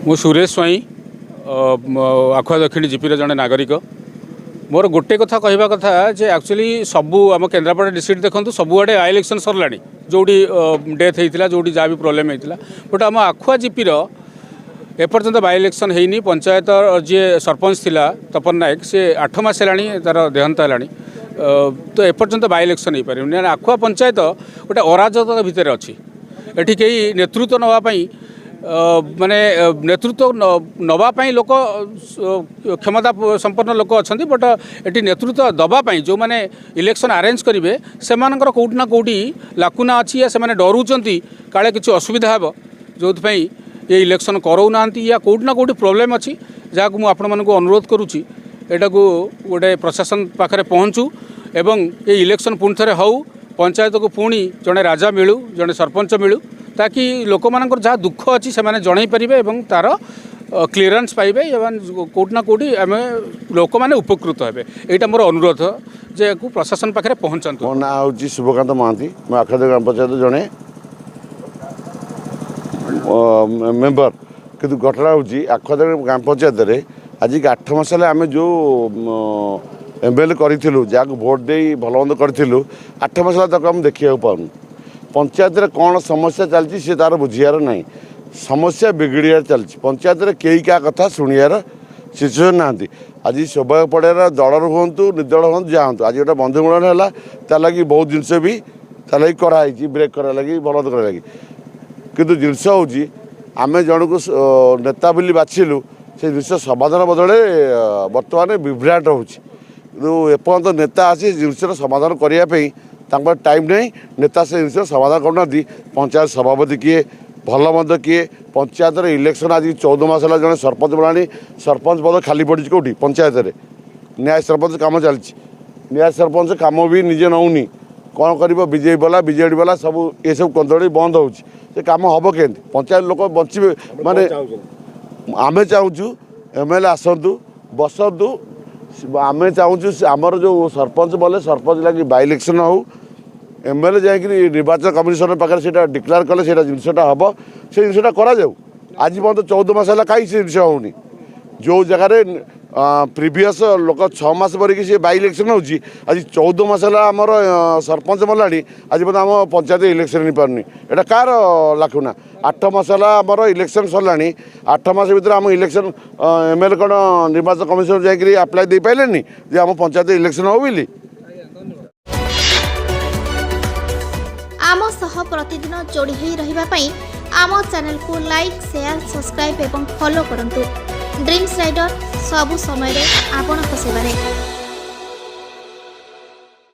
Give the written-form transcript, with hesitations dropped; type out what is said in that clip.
मु सुरेश स्वाई आखुआ दक्षिण जीपीर जड़े नागरिक मोर गोटे कथा कहवा कथा जे एक्चुअली सबू आम केन्द्रापड़ा डिस्ट्रिक्ट देखो सबुआड़े इलेक्शन सरला जोड़ी डेथ होता जोड़ी जहाँ भी प्रोब्लेम होता बट आम आखुआ जीपीर एपर्यंत बाय इलेक्शन होनी पंचायत जी सरपंच थिला तपन नायक सी 8 मास है तार देहांत है तो एपर्यंत बाय इलेक्शन हो पारे आखुआ पंचायत गोटे अराजकता भितर अच्छी एठी कई नेतृत्व नापी माने नेतृत्व नवापाई लोक क्षमता संपन्न लोक अच्छा बट ये नेतृत्व दवापाई जो मैंने इलेक्शन अरेंज करेंगे से कौटना कौटी लाकुना अच्छी या से डरुंच काले किसी असुविधा हे जो ये इलेक्शन कराऊना या कौटना कौटी प्रोब्लेम अच्छी जहाँ को आपण मानक अनुरोध करुच्ची एटा को गोटे प्रशासन पाखे पहुँचू एवं ये इलेक्शन पुणी थे हऊ पंचायत को पुणी जड़े राजा मिलू जड़े सरपंच मिलू ताकि लोक मानकर जहाँ दुख अच्छी से जन पारे तार क्लीयरेंस पाइबे कौटना कौटी आम लोक मैंने उपकृत हे यहाँ मोर अनुरोध जे को प्रशासन पाखे पहुँचा। मो ना हूँ शुभकांत महांती मैं आखद ग्राम पंचायत जड़े मेम्बर किंतु घटना हूँ आखद ग्राम पंचायत आज 8 मास आम जो एमएलए करूँ जहाँ भोट दे भल मंद करूँ 8 मास तक आम देखा पाऊँ पंचायत रे कौन समस्या चलती सी तार बुझियार ना समस्या बिगड़ियार चलती पंचायत रे कई क्या कथा शुणियार सिचुएसन ना आज शोभा पड़ियार दल हूँ निर्दल हूँ जहाँ आज गोटे बंधु मिलन है तार लगी बहुत जिनस भी तार लगी कराई ब्रेक करा लगी बंद करा लगी किंतु जिनस हूँ आम जन को नेता बोली बाछिलु से जिन समाधान बदले बर्तमान विभ्राट होपर्यंत नेता आसी जिनसर समाधान करने टाइम नहीं नेता से जिन समाधान करना पंचायत सभापति किए भल मंद किए पंचायत इलेक्शन आज 14 मास है जड़े सरपंच बना सरपंच पद खाली पड़ी कौटी पंचायत रे न्याय सरपंच कम चलती न्याय सरपंच कम भी निजे नौनी कौन कर बीजेपी वाला बीजेडी वाला सब ये सब कंदड़ी बंद हो कम हम के पंचायत लोक बचे माने आमे चाहूँ एमएलए आसतु बसतु आमे चाहूँ आमर जो सरपंच बोले सरपंच लगी बाय इलेक्शन हो एमएलए जाकि निर्वाचन कमिशन पाखे से डिक्लेयर कले से जिनसा हम से जिनसा करा आज पर्यटन 14 मास है कहीं से जिन होनी जो जगार प्रिवियस लोक 6 मास पर सी बाय इलेक्शन हो आज 14 मास है आमर सरपंच मरला आज पर्यटन आम पंचायत इलेक्शन नहीं पारनी एटा कार लाखुना 8 मास है आमर इलेक्शन सरला 8 मास भर आम इलेक्शन एमएलए कौन निर्वाचन कमिशन जाकि आप्लाय दे पारे जे आम पंचायत इलेक्शन हो बोली आम सह प्रतिदिन जोड़ी होई रहिबा पई आम चैनल को लाइक शेयर सब्सक्राइब एवं फॉलो करंतु। ड्रीम्स राइडर सबु समय रे आपन को सेवा रे।